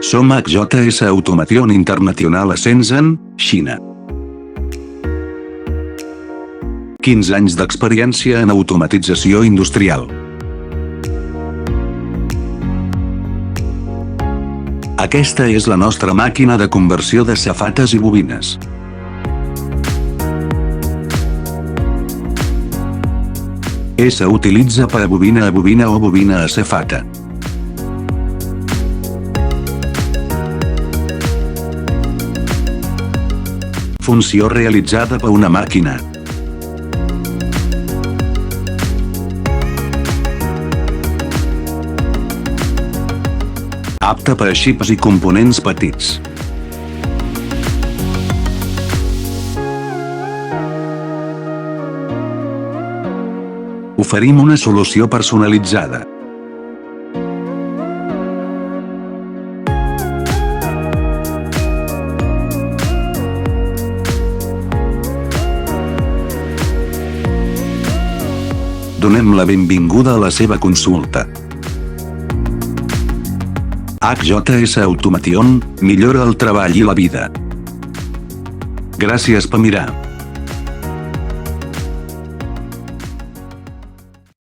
Som HJS Automation International a Shenzhen, Xina. 15 anys d'experiència en automatització industrial. Aquesta és la nostra màquina de conversió de safates i bobines. S'utilitza per a bobina o bobina a safata. Funció realitzada per una màquina. Apta per a xips i components petits. Oferim una solució personalitzada. Donem la benvinguda a la seva consulta. HJS Automation millora el treball i la vida. Gràcies per mirar.